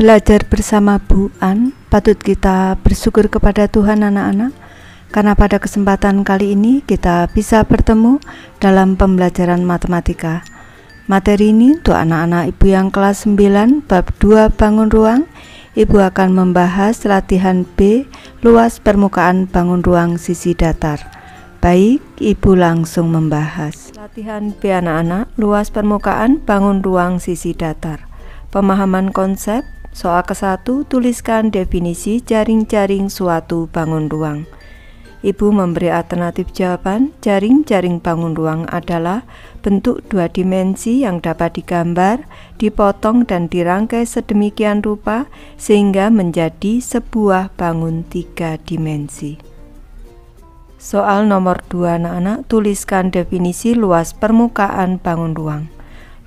Belajar bersama Bu An, patut kita bersyukur kepada Tuhan anak-anak, karena pada kesempatan kali ini kita bisa bertemu dalam pembelajaran matematika. Materi ini untuk anak-anak ibu yang kelas 9 bab 2 bangun ruang. Ibu akan membahas latihan B, luas permukaan bangun ruang sisi datar. Baik, ibu langsung membahas. Latihan B anak-anak, luas permukaan bangun ruang sisi datar. Pemahaman konsep. Soal ke-1, tuliskan definisi jaring-jaring suatu bangun ruang. Ibu memberi alternatif jawaban. Jaring-jaring bangun ruang adalah bentuk dua dimensi yang dapat digambar, dipotong dan dirangkai sedemikian rupa sehingga menjadi sebuah bangun tiga dimensi. Soal nomor 2 anak-anak, tuliskan definisi luas permukaan bangun ruang.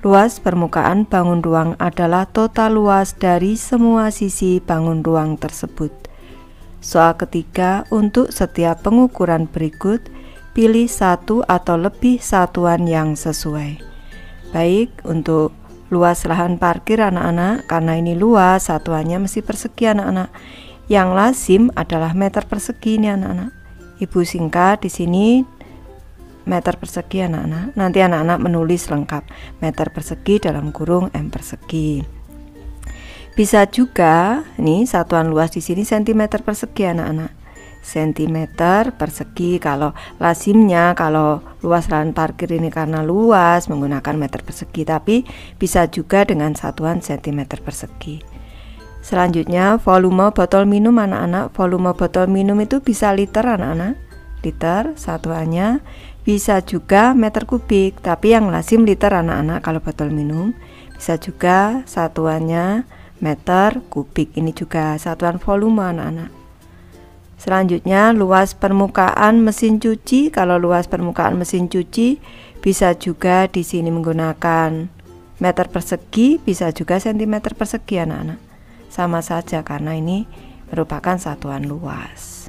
Luas permukaan bangun ruang adalah total luas dari semua sisi bangun ruang tersebut. Soal ketiga, untuk setiap pengukuran berikut, pilih satu atau lebih satuan yang sesuai. Baik, untuk luas lahan parkir anak-anak, karena ini luas, satuannya mesti persegi anak-anak. Yang lazim adalah meter persegi ini anak-anak. Ibu singkat di sini meter persegi anak-anak. Nanti anak-anak menulis lengkap meter persegi dalam kurung M persegi. Bisa juga ini satuan luas di sini sentimeter persegi anak-anak. Sentimeter persegi, kalau lazimnya kalau luas lahan parkir ini karena luas menggunakan meter persegi, tapi bisa juga dengan satuan sentimeter persegi. Selanjutnya volume botol minum anak-anak. Volume botol minum itu bisa liter anak-anak. Liter satuannya, bisa juga meter kubik, tapi yang lazim liter anak-anak kalau botol minum. Bisa juga satuannya meter kubik, ini juga satuan volume anak-anak. Selanjutnya luas permukaan mesin cuci. Kalau luas permukaan mesin cuci bisa juga di sini menggunakan meter persegi, bisa juga sentimeter persegi anak-anak. Sama saja karena ini merupakan satuan luas.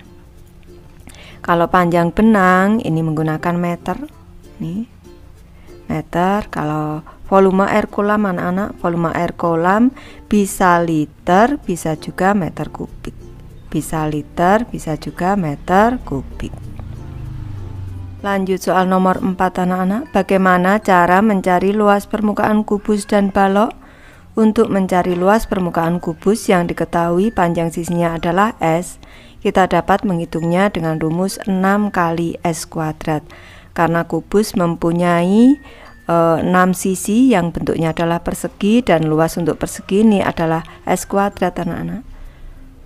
Kalau panjang benang ini menggunakan meter. Nih. Meter. Kalau volume air kolam anak-anak, volume air kolam bisa liter, bisa juga meter kubik. Bisa liter, bisa juga meter kubik. Lanjut soal nomor 4 anak-anak. Bagaimana cara mencari luas permukaan kubus dan balok? Untuk mencari luas permukaan kubus yang diketahui panjang sisinya adalah S, kita dapat menghitungnya dengan rumus 6 kali S kuadrat. Karena kubus mempunyai 6 sisi yang bentuknya adalah persegi dan luas untuk persegi ini adalah S kuadrat anak-anak.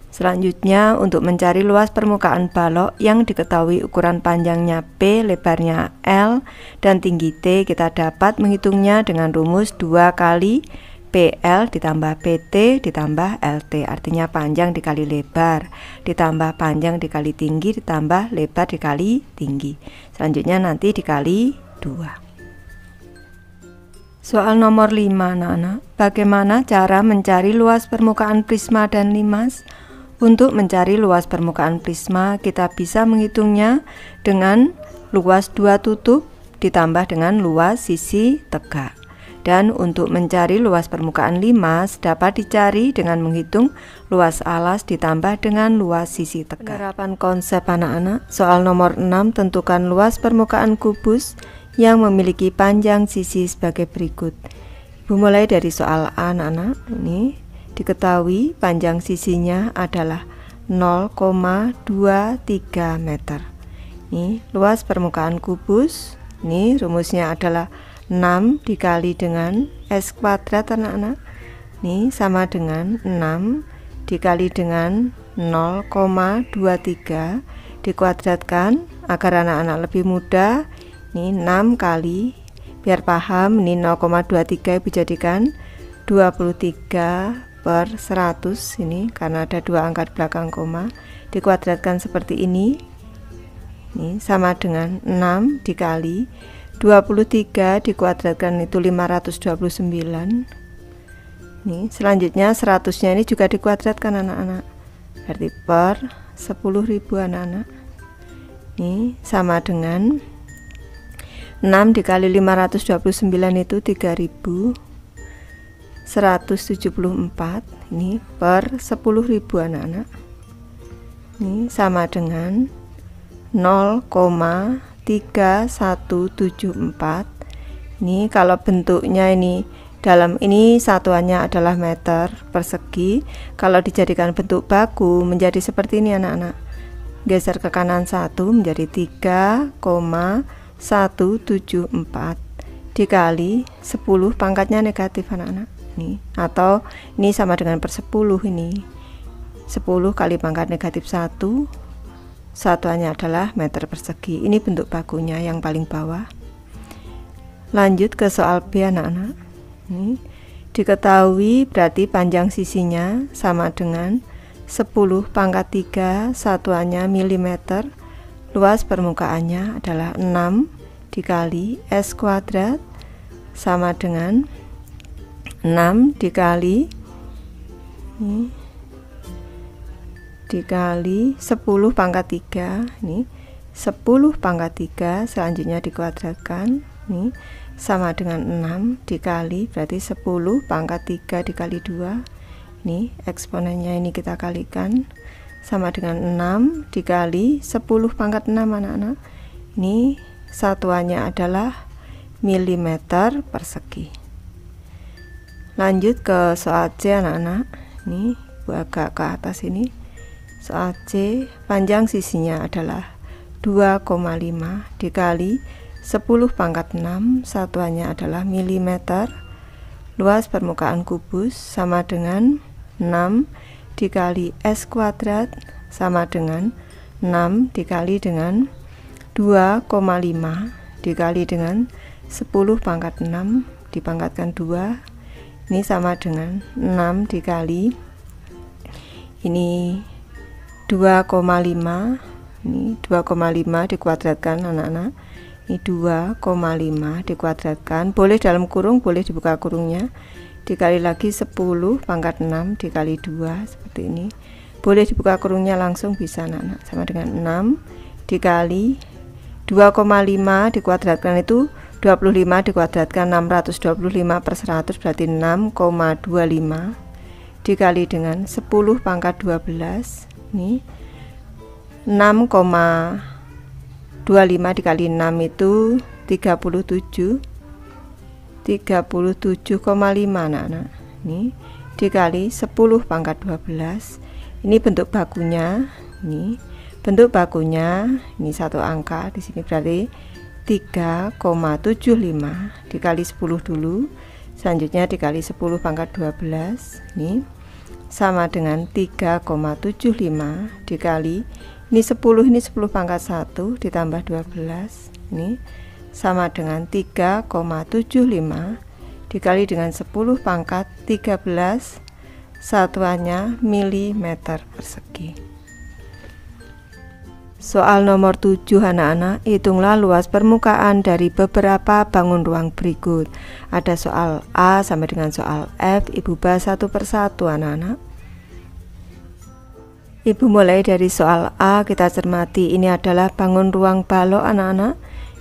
Selanjutnya untuk mencari luas permukaan balok yang diketahui ukuran panjangnya P, lebarnya L, dan tinggi T, kita dapat menghitungnya dengan rumus 2 kali PL ditambah PT ditambah LT, artinya panjang dikali lebar ditambah panjang dikali tinggi ditambah lebar dikali tinggi. Selanjutnya nanti dikali 2. Soal nomor 5 anak-anak. Bagaimana cara mencari luas permukaan prisma dan limas? Untuk mencari luas permukaan prisma kita bisa menghitungnya dengan luas 2 tutup ditambah dengan luas sisi tegak. Dan untuk mencari luas permukaan limas dapat dicari dengan menghitung luas alas ditambah dengan luas sisi tegak. Penerapan konsep anak-anak. Soal nomor 6, tentukan luas permukaan kubus yang memiliki panjang sisi sebagai berikut. Ibu mulai dari soal A anak-anak. Ini diketahui panjang sisinya adalah 0,23 meter. Ini luas permukaan kubus. Ini rumusnya adalah 6 dikali dengan S kuadrat anak-anak. Ini sama dengan 6 dikali dengan 0,23 dikuadratkan agar anak-anak lebih mudah. Ini 6 kali, biar paham, ini 0,23 ibu jadikan 23/100 ini karena ada 2 angka di belakang koma, dikuadratkan seperti ini. Ini sama dengan 6 dikali 23 dikuadratkan itu 529. Nih, selanjutnya 100-nya ini juga dikuadratkan anak-anak. Berarti per 10.000 anak-anak. Ini sama dengan 6 dikali 529 itu 3174. ini per 10.000 anak-anak. Ini sama dengan 0,3174. Ini kalau bentuknya ini dalam ini satuannya adalah meter persegi. Kalau dijadikan bentuk baku menjadi seperti ini anak-anak. Geser ke kanan 1 menjadi 3,174 dikali 10 pangkatnya negatif anak-anak. Nih, atau ini sama dengan per 10 ini. 10 kali pangkat negatif 1, satuannya adalah meter persegi. Ini bentuk bakunya yang paling bawah. Lanjut ke soal B anak-anak. Ini diketahui berarti panjang sisinya sama dengan 10 pangkat 3, satuannya milimeter. Luas permukaannya adalah 6 dikali S kuadrat sama dengan 6 dikali dikali 10 pangkat 3. Ini 10 pangkat 3 selanjutnya dikuadratkan. Ini sama dengan 6 dikali berarti 10 pangkat 3 dikali 2. Ini eksponennya ini kita kalikan sama dengan 6 dikali 10 pangkat 6 anak-anak. Ini satuannya adalah milimeter persegi. Lanjut ke soal C anak-anak. Ini agak ke atas ini. Soal C, panjang sisinya adalah 2,5 dikali 10 pangkat 6, satuannya adalah milimeter. Luas permukaan kubus sama dengan 6 dikali S kuadrat sama dengan 6 dikali dengan 2,5 dikali dengan 10 pangkat 6 dipangkatkan 2. Ini sama dengan 6 dikali ini 2,5. Ini 2,5 dikuadratkan anak-anak. Ini 2,5 dikuadratkan, boleh dalam kurung, boleh dibuka kurungnya, dikali lagi 10 pangkat 6 dikali 2 seperti ini. Boleh dibuka kurungnya langsung bisa anak-anak, sama dengan 6 dikali 2,5 dikuadratkan itu 25 dikuadratkan 625 per 100 berarti 6,25 dikali dengan 10 pangkat 12. Ini 6,25 dikali 6 itu 37,5 anak-anak. Ini dikali 10 pangkat 12. Ini bentuk bakunya. Ini bentuk bakunya ini satu angka di sini berarti 3,75 dikali 10 dulu. Selanjutnya dikali 10 pangkat 12. Ini sama dengan 3,75 dikali ini 10 pangkat 1 ditambah 12. Ini sama dengan 3,75 dikali dengan 10 pangkat 13, satuannya milimeter persegi. Soal nomor 7 anak-anak, hitunglah luas permukaan dari beberapa bangun ruang berikut. Ada soal A sampai dengan soal F, Ibu bahas satu persatu anak-anak. Ibu mulai dari soal A, kita cermati ini adalah bangun ruang balok anak-anak.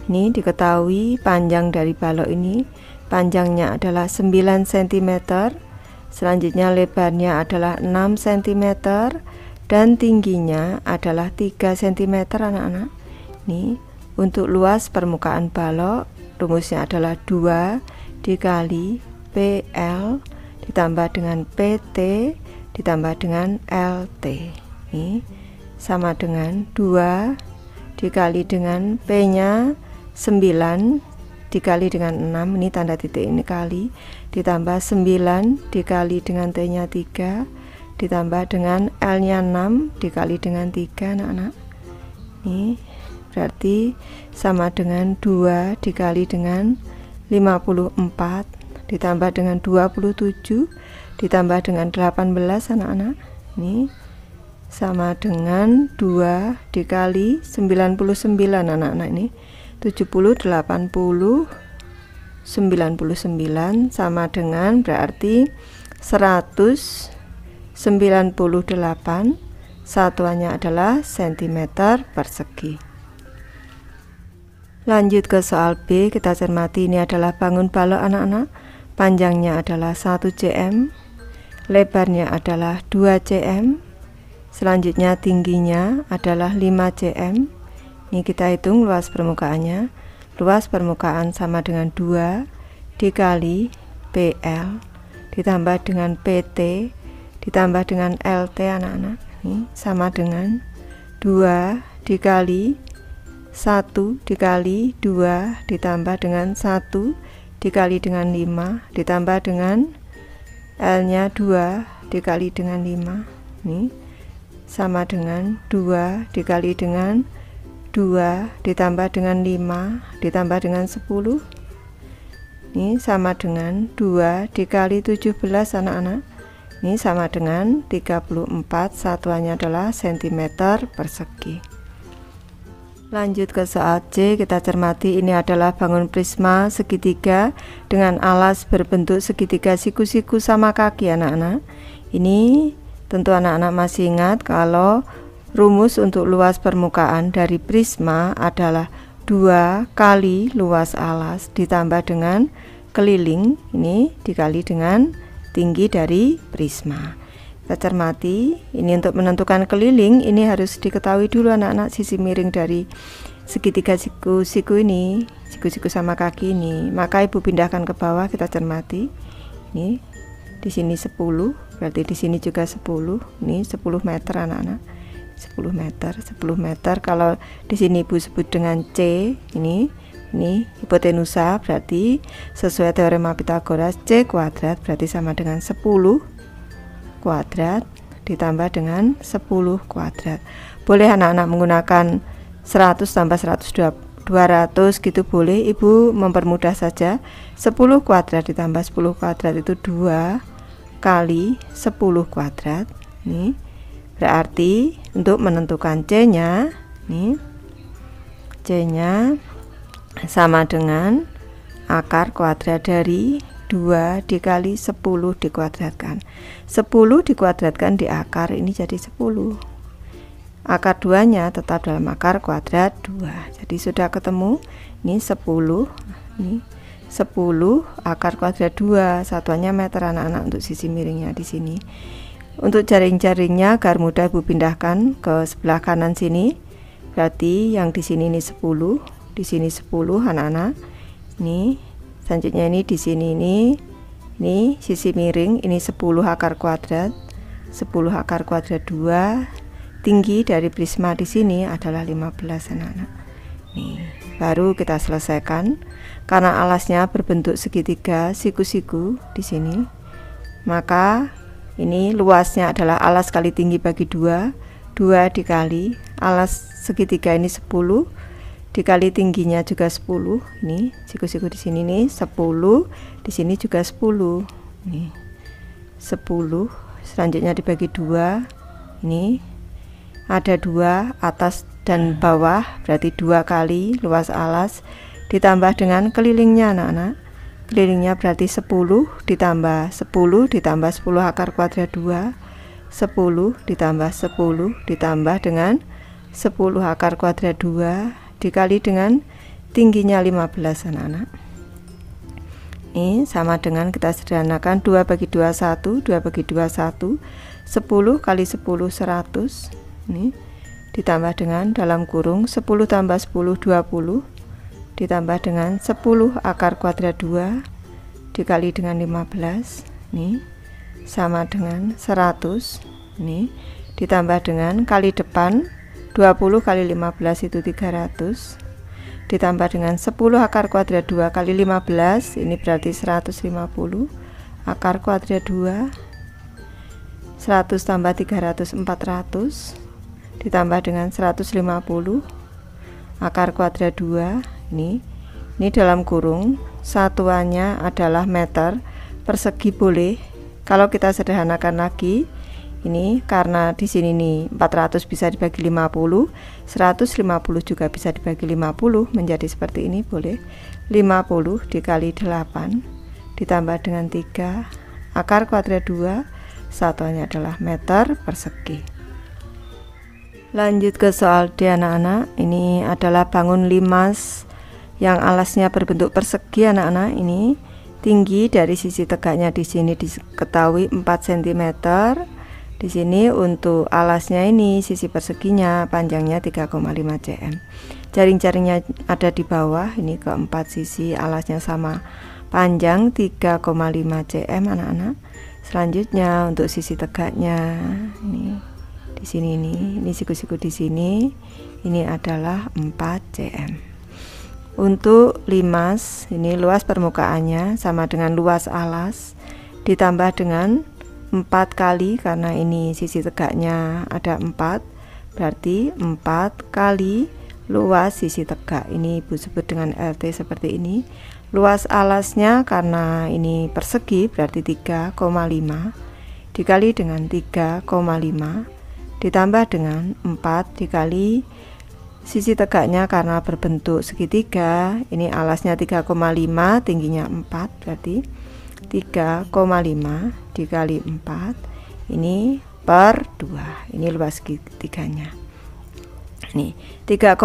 Ini diketahui panjang dari balok ini, panjangnya adalah 9 cm, selanjutnya lebarnya adalah 6 cm, dan tingginya adalah 3 cm anak-anak. Ini untuk luas permukaan balok, rumusnya adalah 2 dikali PL ditambah dengan PT ditambah dengan LT. Ini sama dengan 2 dikali dengan P-nya 9 dikali dengan 6, ini tanda titik ini kali, ditambah 9 dikali dengan T-nya 3 ditambah dengan L-nya 6 dikali dengan 3 anak-anak. Ini berarti sama dengan 2 dikali dengan 54 ditambah dengan 27 ditambah dengan 18 anak-anak. Ini sama dengan 2 dikali 99 anak-anak. Ini 70, 80, 99 sama dengan berarti 198, satuannya adalah cm persegi. Lanjut ke soal B, kita cermati ini adalah bangun balok anak-anak, panjangnya adalah 1 cm, lebarnya adalah 2 cm, selanjutnya tingginya adalah 5 cm. Ini kita hitung luas permukaannya. Luas permukaan sama dengan 2 dikali PL ditambah dengan PT ditambah dengan LT anak-anak. Ini sama dengan 2 dikali 1 dikali 2 ditambah dengan 1 dikali dengan 5 ditambah dengan L nya 2 dikali dengan 5. Ini sama dengan 2 dikali dengan 2 ditambah dengan 5 ditambah dengan 10. Ini sama dengan 2 dikali 17 anak-anak. Ini sama dengan 34, satuannya adalah cm persegi. Lanjut ke soal C, kita cermati ini adalah bangun prisma segitiga dengan alas berbentuk segitiga siku-siku sama kaki anak-anak. Ini tentu anak-anak masih ingat kalau rumus untuk luas permukaan dari prisma adalah 2 kali luas alas ditambah dengan keliling, ini dikali dengan tinggi dari prisma. Kita cermati, ini untuk menentukan keliling ini harus diketahui dulu anak-anak sisi miring dari segitiga siku-siku ini, siku-siku sama kaki ini. Maka ibu pindahkan ke bawah, kita cermati. Ini di sini 10, berarti di sini juga 10. Ini 10 meter anak-anak. 10 meter. Kalau di sini ibu sebut dengan C, ini hipotenusa, berarti sesuai teorema Pythagoras C kuadrat berarti sama dengan 10 kuadrat ditambah dengan 10 kuadrat. Boleh anak-anak menggunakan 100 tambah 100 200 gitu boleh, ibu mempermudah saja. 10 kuadrat ditambah 10 kuadrat itu 2 kali 10 kuadrat. Ini berarti untuk menentukan C-nya, C-nya sama dengan akar kuadrat dari 2 dikali 10 dikuadratkan. 10 dikuadratkan di akar ini jadi 10. Akar 2-nya tetap dalam akar kuadrat 2. Jadi sudah ketemu. Ini 10. Ini 10 akar kuadrat 2. Satuannya meter anak-anak untuk sisi miringnya di sini. Untuk jaring-jaringnya agar mudah ibu pindahkan ke sebelah kanan sini. Berarti yang di sini ini 10, di sini 10 anak-anak. Ini selanjutnya ini di sini ini sisi miring ini 10 akar kuadrat. 10 akar kuadrat 2. Tinggi dari prisma di sini adalah 15 anak-anak. Nih, baru kita selesaikan. Karena alasnya berbentuk segitiga siku-siku di sini. Maka ini luasnya adalah alas kali tinggi bagi 2 dikali alas segitiga ini 10 dikali tingginya juga 10. Ini siku-siku di sini nih 10, di sini juga 10. Nih 10, selanjutnya dibagi 2. Ini ada 2 atas dan bawah, berarti 2 kali luas alas ditambah dengan kelilingnya anak-anak. Kelilingnya berarti 10 ditambah 10 ditambah 10 akar kuadrat 2, 10 ditambah 10 ditambah dengan 10 akar kuadrat 2 dikali dengan tingginya 15 anak-anak. Ini sama dengan kita sederhanakan 2 bagi 2 1, 2 bagi 2 1, 10 kali 10 100. Ini ditambah dengan dalam kurung 10 tambah 10 20 ditambah dengan 10 akar kuadrat 2 dikali dengan 15. Ini sama dengan 100. Ini ditambah dengan kali depan 20 kali 15 itu 300 ditambah dengan 10 akar kuadrat 2 kali 15, ini berarti 150 akar kuadrat 2. 100 tambah 300 400 ditambah dengan 150 akar kuadrat 2. Ini dalam kurung satuannya adalah meter persegi boleh. Kalau kita sederhanakan lagi, ini karena di sini nih 400 bisa dibagi 50, 150 juga bisa dibagi 50 menjadi seperti ini boleh. 50 dikali 8 ditambah dengan 3 akar kuadrat 2, satuannya adalah meter persegi. Lanjut ke soal D anak-anak. Ini adalah bangun limas yang alasnya berbentuk persegi anak-anak. Ini tinggi dari sisi tegaknya di sini diketahui 4 cm. Di sini untuk alasnya ini sisi perseginya panjangnya 3,5 cm. Jaring-jaringnya ada di bawah, ini keempat sisi alasnya sama panjang 3,5 cm anak-anak. Selanjutnya untuk sisi tegaknya ini di sini ini siku-siku di sini ini adalah 4 cm. Untuk limas ini luas permukaannya sama dengan luas alas ditambah dengan 4 kali, karena ini sisi tegaknya ada 4, berarti 4 kali luas sisi tegak. Ini Ibu sebut dengan LT seperti ini. Luas alasnya karena ini persegi berarti 3,5 dikali dengan 3,5 ditambah dengan 4 dikali sisi tegaknya karena berbentuk segitiga. Ini alasnya 3,5, tingginya 4, berarti 3,5 dikali 4 ini per 2. Ini luas segitiganya. Nih 3,5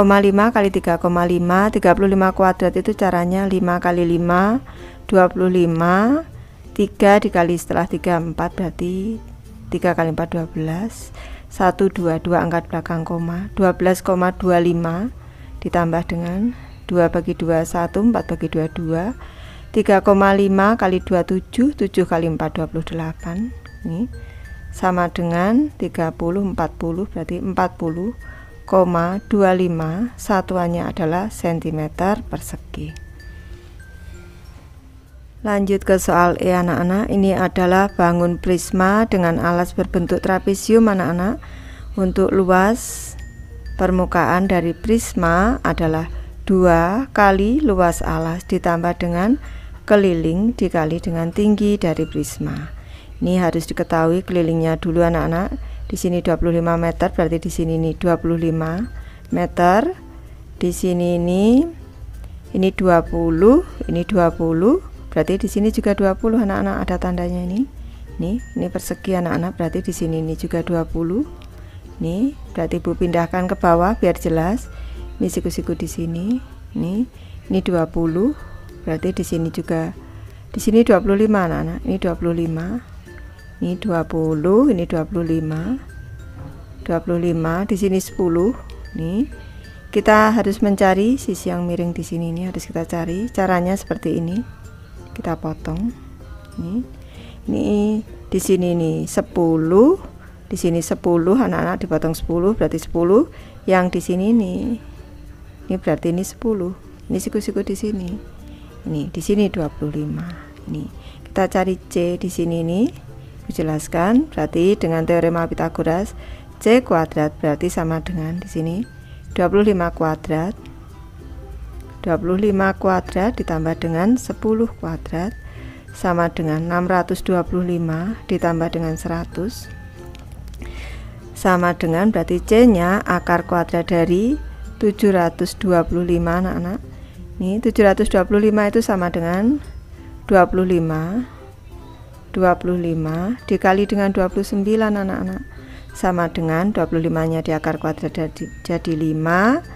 kali 3,5, 35 kuadrat itu caranya 5 kali 5 25, 3 dikali setelah 3 4, berarti 3 kali 4 12, 1 2 angkat belakang koma, 12,25 ditambah dengan 2 bagi 2 1, 4 bagi 2 2, 3,5 kali 2 7, 7 kali 4 28. Ini sama dengan 30 40, berarti 40,25, satuannya adalah cm persegi. Lanjut ke soal E anak-anak. Ini adalah bangun prisma dengan alas berbentuk trapesium anak-anak. Untuk luas permukaan dari prisma adalah 2 kali luas alas ditambah dengan keliling dikali dengan tinggi dari prisma. Ini harus diketahui kelilingnya dulu anak-anak. Di sini 25 meter, berarti di sini ini 25 meter. Di sini ini 20, ini 20. Berarti di sini juga 20 anak-anak, ada tandanya ini. Ini persegi anak-anak, berarti di sini ini juga 20. Nih, berarti Ibu pindahkan ke bawah biar jelas. Ini siku-siku di sini. Ini 20. Berarti di sini juga, di sini 25 anak-anak. Ini 25. Ini 20, ini 25. 25, di sini 10. Nih. Kita harus mencari sisi yang miring di sini, ini harus kita cari. Caranya seperti ini. Kita potong. Ini di sini nih 10, di sini 10 anak-anak, dipotong 10 berarti 10. Yang di sini nih, ini berarti ini 10. Ini siku-siku di sini. Ini di sini 25. Ini kita cari C di sini nih. Dijelaskan berarti dengan teorema Pythagoras C kuadrat berarti sama dengan di sini 25 kuadrat. 25 kuadrat ditambah dengan 10 kuadrat sama dengan 625 ditambah dengan 100 sama dengan, berarti C nya akar kuadrat dari 725 anak-anak. Ini 725 itu sama dengan 25 dikali dengan 29 anak-anak, sama dengan 25 nya di akar kuadrat jadi 5,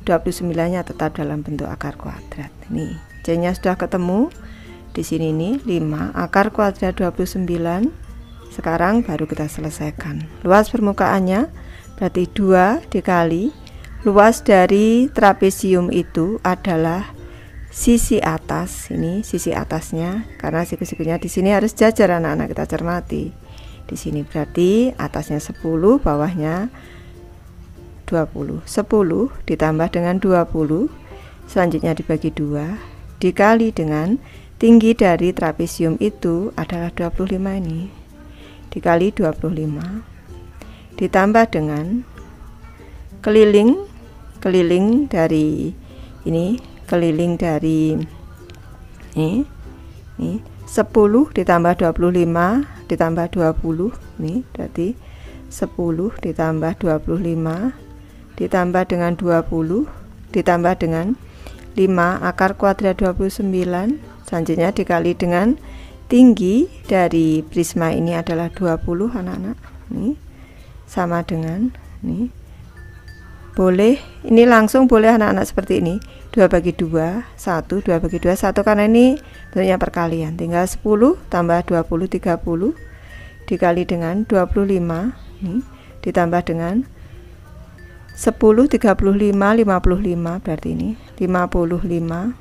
29 nya tetap dalam bentuk akar kuadrat. Nih C nya sudah ketemu. Di sini nih 5 akar kuadrat 29. Sekarang baru kita selesaikan. Luas permukaannya berarti 2 dikali luas dari trapesium itu adalah sisi atas. Ini sisi atasnya, karena siku-sikunya di sini harus jajar anak-anak, kita cermati. Di sini berarti atasnya 10, bawahnya 20. 10 ditambah dengan 20, selanjutnya dibagi 2 dikali dengan tinggi dari trapesium itu adalah 25, ini dikali 25 ditambah dengan keliling dari ini, keliling dari ini 10 ditambah 25 ditambah 20, ini berarti 10 ditambah 25 ditambah dengan 20 ditambah dengan 5 akar kuadrat 29, selanjutnya dikali dengan tinggi dari prisma ini adalah 20 anak-anak. Ini sama dengan ini. Boleh ini langsung boleh anak-anak seperti ini. 2 bagi 2, 1, 2 bagi 2, 1, karena ini bentuknya perkalian, tinggal 10 tambah 20, 30 dikali dengan 25 nih, ditambah dengan 10, 35, 55, berarti ini 55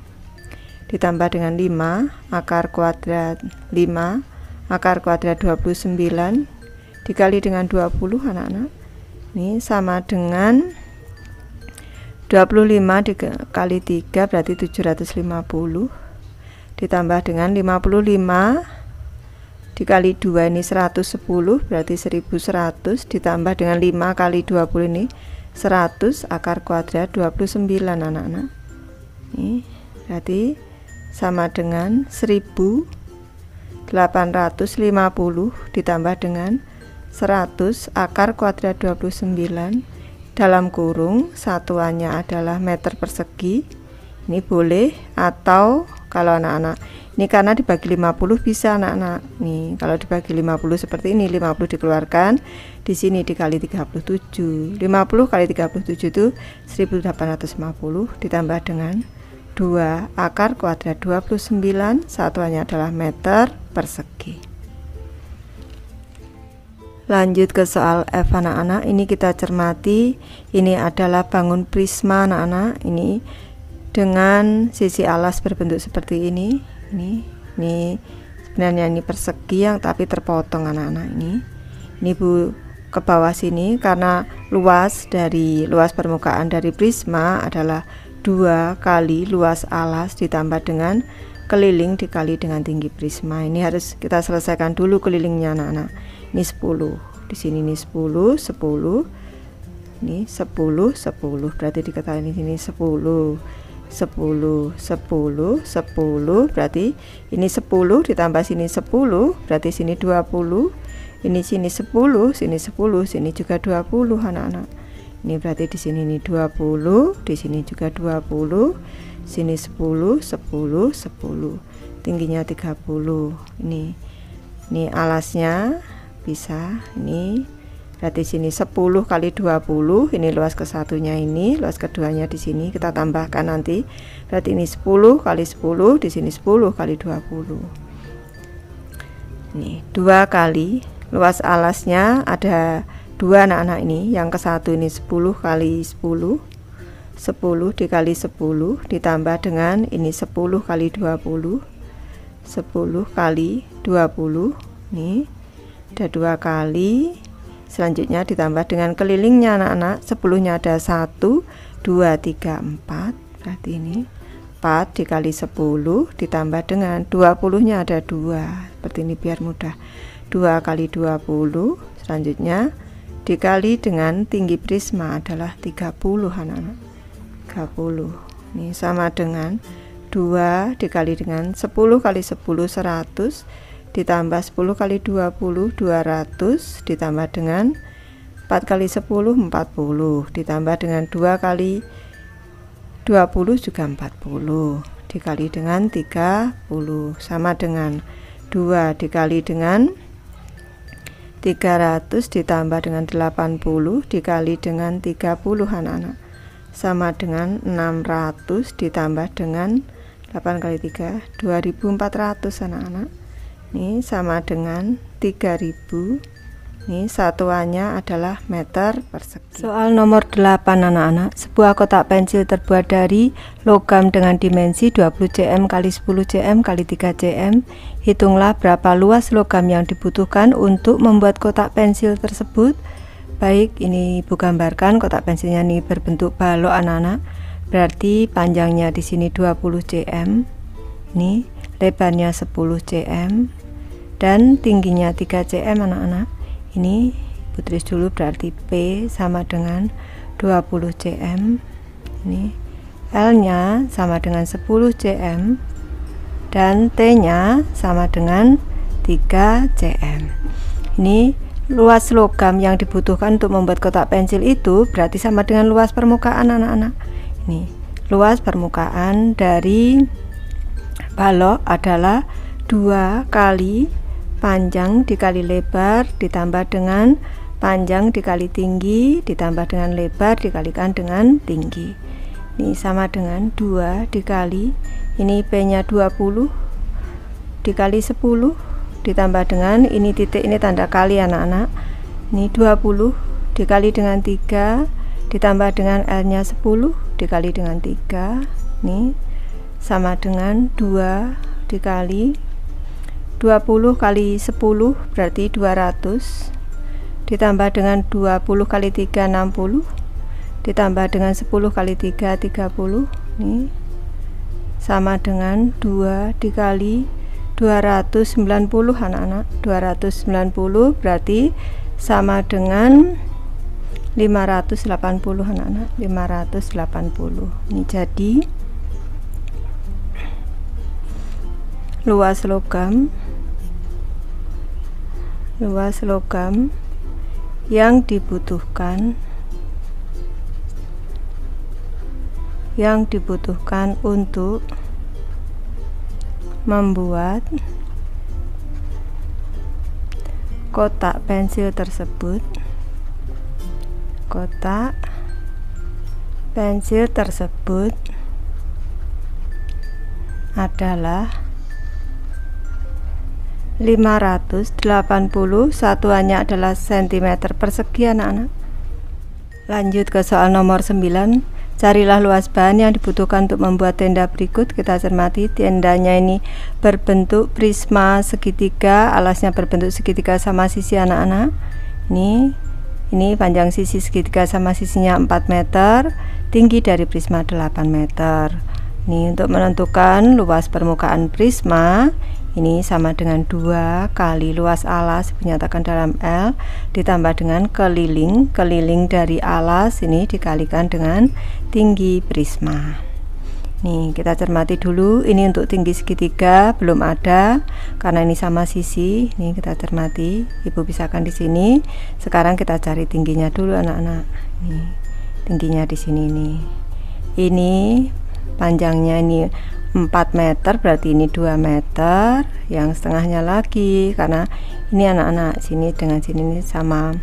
ditambah dengan 5 akar kuadrat 5 akar kuadrat 29 dikali dengan 20 anak-anak, ini sama dengan 25 dikali 3 berarti 750 ditambah dengan 55 dikali 2 ini 110 berarti 1100 ditambah dengan 5 kali 20 ini 100 akar kuadrat 29 anak-anak, ini berarti sama dengan 1850 ditambah dengan 100 akar kuadrat 29 dalam kurung satuannya adalah meter persegi. Ini boleh, atau kalau anak-anak ini karena dibagi 50 bisa anak-anak, nih kalau dibagi 50 seperti ini, 50 dikeluarkan, di sini dikali 37, 50 kali 37 itu 1850 ditambah dengan 2 akar kuadrat 29, satuannya adalah meter persegi. Lanjut ke soal F anak-anak, ini kita cermati, ini adalah bangun prisma anak-anak, ini dengan sisi alas berbentuk seperti ini sebenarnya ini persegi yang tapi terpotong anak-anak, ini Bu ke bawah sini karena luas permukaan dari prisma adalah 2 kali luas alas ditambah dengan keliling dikali dengan tinggi prisma. Ini harus kita selesaikan dulu kelilingnya anak-anak. Ini 10, di sini ini 10, 10, ini 10, 10, berarti diketahui di sini 10, 10, 10, 10, berarti ini 10 ditambah sini 10, berarti sini 20, ini sini 10, sini 10, sini juga 20 anak-anak. Ini berarti di sini ini 20, di sini juga 20, sini 10, 10, 10, tingginya 30. Ini alasnya bisa, ini berarti sini 10 kali 20, ini luas kesatunya, ini luas keduanya di sini kita tambahkan nanti, berarti ini 10 kali 10, di sini 10 kali 20. Ini 2 kali luas alasnya ada 2 anak-anak, ini yang ke satu ini 10 kali 10, 10 dikali 10 ditambah dengan ini 10 kali 20, 10 kali 20, nih ada 2 kali, selanjutnya ditambah dengan kelilingnya anak-anak, 10 nya ada 1, 2, 3, 4, berarti ini 4 dikali 10 ditambah dengan 20 nya ada 2, seperti ini biar mudah, 2 kali 20, selanjutnya dikali dengan tinggi prisma adalah 30 anak-anak, 30, ini sama dengan 2 dikali dengan 10 kali 10 100 ditambah 10 kali 20 200 ditambah dengan 4 kali 10 40 ditambah dengan 2 kali 20 juga 40 dikali dengan 30 sama dengan 2 dikali dengan 300 ditambah dengan 80 dikali dengan 30 anak-anak sama dengan 600 ditambah dengan 8 kali 3 2400 anak-anak, ini sama dengan 3000, ini satuannya adalah meter persegi. Soal nomor 8 anak-anak, sebuah kotak pensil terbuat dari logam dengan dimensi 20 cm kali 10 cm kali 3 cm. Hitunglah berapa luas logam yang dibutuhkan untuk membuat kotak pensil tersebut. Baik, ini Ibu gambarkan kotak pensilnya ini berbentuk balok anak-anak. Berarti panjangnya di sini 20 cm. Ini lebarnya 10 cm dan tingginya 3 cm anak-anak. Ini Ibu tulis dulu, berarti P sama dengan 20 cm. Ini L nya sama dengan 10 cm dan T nya sama dengan 3 cm. Ini luas logam yang dibutuhkan untuk membuat kotak pensil itu berarti sama dengan luas permukaan anak-anak. Ini luas permukaan dari balok adalah 2 kali panjang dikali lebar ditambah dengan panjang dikali tinggi ditambah dengan lebar dikalikan dengan tinggi. Ini sama dengan 2 dikali, ini P nya 20 dikali 10 ditambah dengan ini titik, ini tanda kali anak-anak, ini 20 dikali dengan 3 ditambah dengan L nya 10 dikali dengan 3, ini sama dengan 2 dikali 20 kali 10 berarti 200 ditambah dengan 20 kali 3 60 ditambah dengan 10 kali 3 30, ini sama dengan 2 dikali 290 anak-anak, 290 berarti sama dengan 580 anak-anak, 580. Ini jadi luas logam yang dibutuhkan untuk membuat kotak pensil tersebut adalah 580, satuannya adalah cm persegi anak-anak. Lanjut ke soal nomor 9. Carilah luas bahan yang dibutuhkan untuk membuat tenda berikut. Kita cermati, tendanya ini berbentuk prisma segitiga, alasnya berbentuk segitiga sama sisi anak-anak. Ini panjang sisi segitiga sama sisinya 4 meter, tinggi dari prisma 8 meter. Ini untuk menentukan luas permukaan prisma, ini sama dengan 2 kali luas alas dinyatakan dalam L ditambah dengan keliling dari alas ini dikalikan dengan tinggi prisma. Nih kita cermati dulu, ini untuk tinggi segitiga belum ada karena ini sama sisi. Nih kita cermati, Ibu pisahkan di sini. Sekarang kita cari tingginya dulu anak-anak. Nih tingginya di sini nih. Ini panjangnya ini 4 meter, berarti ini 2 meter, yang setengahnya lagi karena ini anak-anak sini dengan sini ini sama,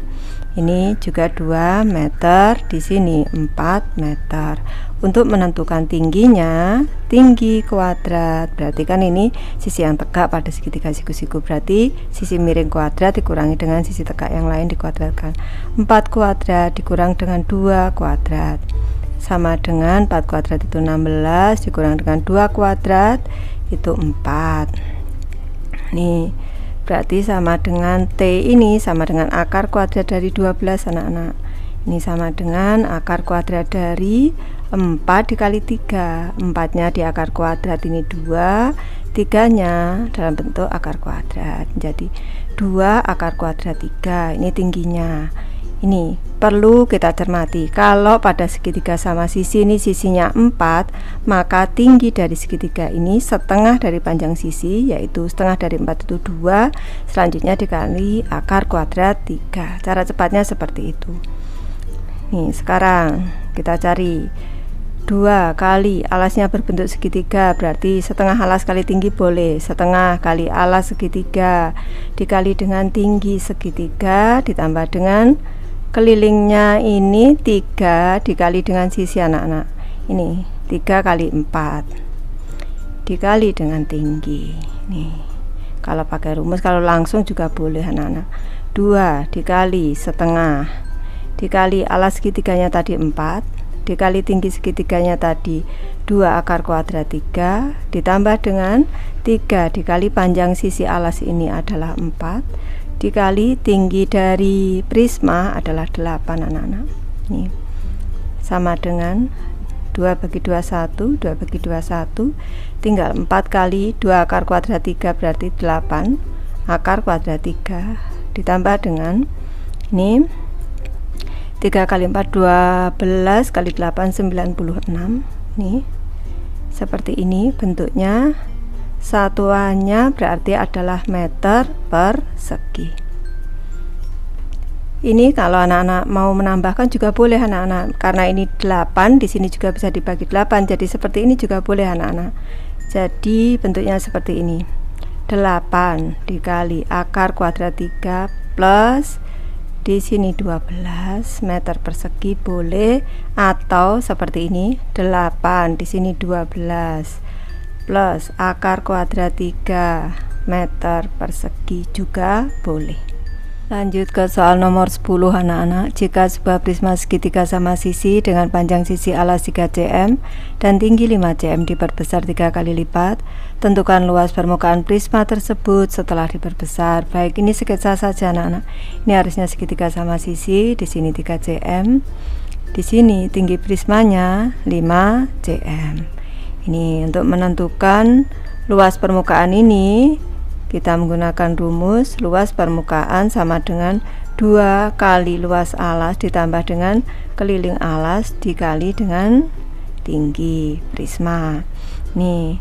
ini juga 2 meter, di sini 4 meter. Untuk menentukan tingginya, tinggi kuadrat, berarti kan ini sisi yang tegak pada segitiga siku-siku, berarti sisi miring kuadrat dikurangi dengan sisi tegak yang lain dikuadratkan. 4 kuadrat dikurang dengan 2 kuadrat sama dengan 4 kuadrat itu 16 dikurang dengan 2 kuadrat itu 4. Nih berarti sama dengan T ini sama dengan akar kuadrat dari 12 anak-anak. Ini sama dengan akar kuadrat dari 4 dikali 3. 4 nya di akar kuadrat ini 2, 3 nya dalam bentuk akar kuadrat, jadi 2 akar kuadrat 3. Ini tingginya. Ini perlu kita cermati, kalau pada segitiga sama sisi ini sisinya 4, maka tinggi dari segitiga ini setengah dari panjang sisi, yaitu setengah dari 4 itu 2, selanjutnya dikali akar kuadrat 3. Cara cepatnya seperti itu. Nih sekarang kita cari 2 kali alasnya berbentuk segitiga, berarti setengah alas kali tinggi boleh, setengah kali alas segitiga dikali dengan tinggi segitiga ditambah dengan kelilingnya ini 3 dikali dengan sisi anak-anak, ini 3 kali 4 dikali dengan tinggi. Nih kalau pakai rumus, kalau langsung juga boleh anak-anak. 2 dikali setengah dikali alas segitiganya tadi 4 dikali tinggi segitiganya tadi 2 akar kuadrat 3 ditambah dengan 3 dikali panjang sisi alas ini adalah 4 dikali tinggi dari prisma adalah 8 anak-anak. Nih sama dengan 2 bagi 2 1, 2 bagi 2 1, tinggal 4 kali 2 akar kuadrat 3 berarti 8 akar kuadrat 3 ditambah dengan ini 3 kali 4 12 kali 8 96. Nih seperti ini bentuknya. Satuannya berarti adalah meter persegi. Ini kalau anak-anak mau menambahkan juga boleh anak-anak, karena ini 8 di sini juga bisa dibagi 8, jadi seperti ini juga boleh anak-anak. Jadi bentuknya seperti ini, 8 dikali akar kuadrat 3 plus di sini 12 meter persegi boleh, atau seperti ini 8, di sini 12 plus akar kuadrat 3 meter persegi juga boleh. Lanjut ke soal nomor 10 anak-anak. Jika sebuah prisma segitiga sama sisi dengan panjang sisi alas 3 cm dan tinggi 5 cm diperbesar 3 kali lipat, tentukan luas permukaan prisma tersebut setelah diperbesar. Baik, ini sketsa saja anak-anak. Ini harusnya segitiga sama sisi, di sini 3 cm. Di sini tinggi prismanya 5 cm. Ini untuk menentukan luas permukaan ini, kita menggunakan rumus luas permukaan sama dengan 2 kali luas alas ditambah dengan keliling alas dikali dengan tinggi prisma. Nih,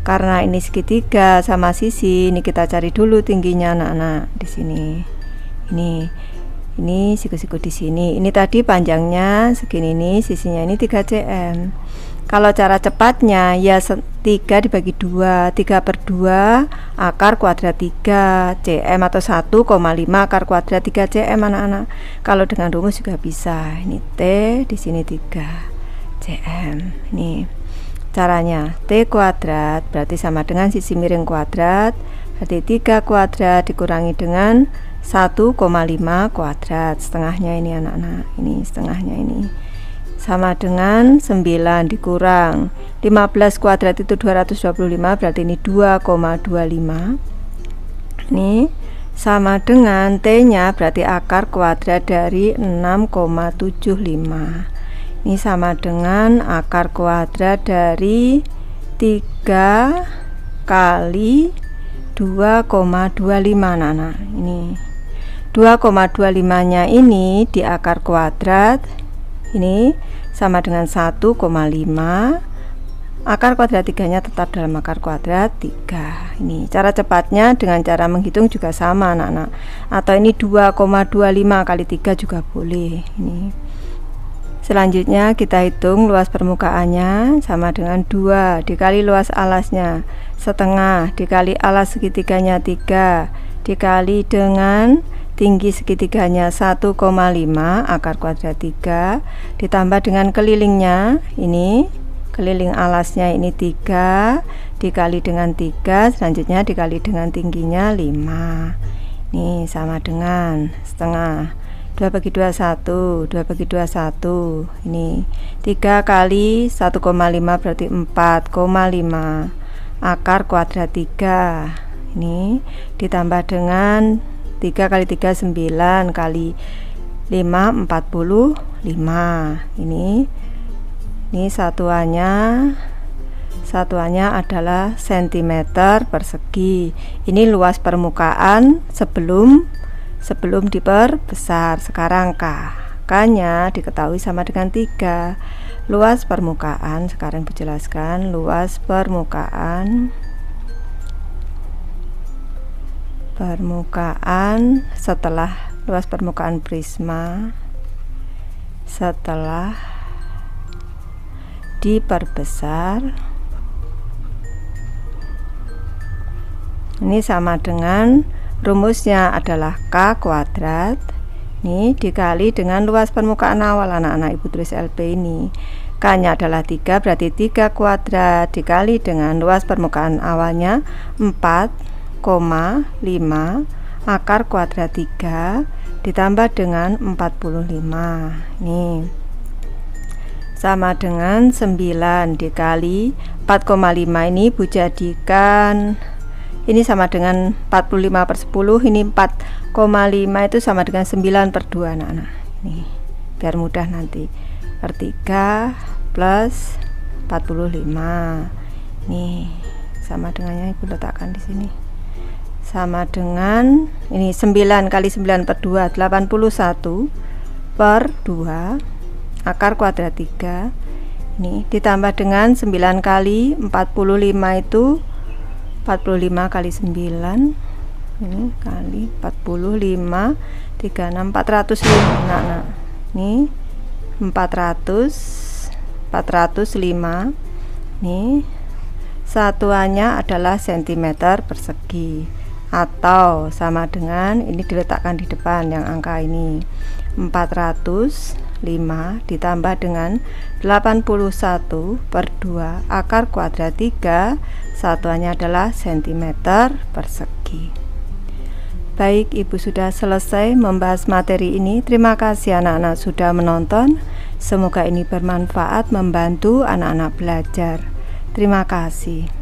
karena ini segitiga sama sisi, ini kita cari dulu tingginya anak-anak. Di sini. Ini siku-siku di sini. Ini tadi panjangnya segini, nih sisinya ini 3 cm. Kalau cara cepatnya ya 3 dibagi 2, 3/2 akar kuadrat 3 cm atau 1,5 akar kuadrat 3 cm anak-anak. Kalau dengan rumus juga bisa. Ini T, di sini 3 cm. Ini caranya, T kuadrat berarti sama dengan sisi miring kuadrat, berarti 3 kuadrat dikurangi dengan 1,5 kuadrat. Setengahnya ini anak-anak, ini setengahnya ini sama dengan 9 dikurang 15 kuadrat itu 225, berarti ini 2,25. Ini sama dengan T nya berarti akar kuadrat dari 6,75. Ini sama dengan akar kuadrat dari 3 kali 2,25 anak-anak. Ini 2,25 nya ini di akar kuadrat, ini sama dengan 1,5. Akar kuadrat 3 nya tetap dalam akar kuadrat 3. Ini cara cepatnya dengan cara menghitung juga sama anak-anak, atau ini 2,25 kali 3 juga boleh. Ini selanjutnya kita hitung luas permukaannya sama dengan 2 dikali luas alasnya setengah dikali alas segitiganya 3 dikali dengan tinggi segitiganya 1,5 akar kuadrat 3 ditambah dengan kelilingnya, ini keliling alasnya ini 3 dikali dengan 3, selanjutnya dikali dengan tingginya 5. Ini sama dengan setengah, 2 bagi 2 1, 2 bagi 2 1. Ini 3 kali 1,5 berarti 4,5 akar kuadrat 3. Ini ditambah dengan 3 kali 3 9 kali 5 45. Ini satuannya adalah cm persegi. Ini luas permukaan sebelum diperbesar. Sekarang K-nya diketahui sama dengan 3. Luas permukaan, sekarang dijelaskan luas permukaan setelah luas permukaan prisma setelah diperbesar ini sama dengan rumusnya adalah K kuadrat ini dikali dengan luas permukaan awal. Anak-anak ibu tulis LP ini, K nya adalah 3 berarti 3 kuadrat dikali dengan luas permukaan awalnya 4,5 akar kuadrat 3 ditambah dengan 45. Nih sama dengan 9 dikali 4,5. ini Bu jadikan ini sama dengan 45/10. Ini 4,5 itu sama dengan 9/2 anak-anak. Nih biar mudah nanti, per 3 plus 45. Nih sama dengannya ibu letakkan di sini, sama dengan ini 9 kali 9/2 81/2 akar kuadrat 3. Ini ditambah dengan 9 kali 45 itu 45 kali 9 ini kali 45 36 405. Nah, ini 405. Nih satuannya adalah cm persegi. atau sama dengan ini diletakkan di depan yang angka ini 405 ditambah dengan 81 per 2 akar kuadrat 3, satuannya adalah cm persegi. Baik, Ibu sudah selesai membahas materi ini. Terima kasih anak-anak sudah menonton. Semoga ini bermanfaat membantu anak-anak belajar. Terima kasih.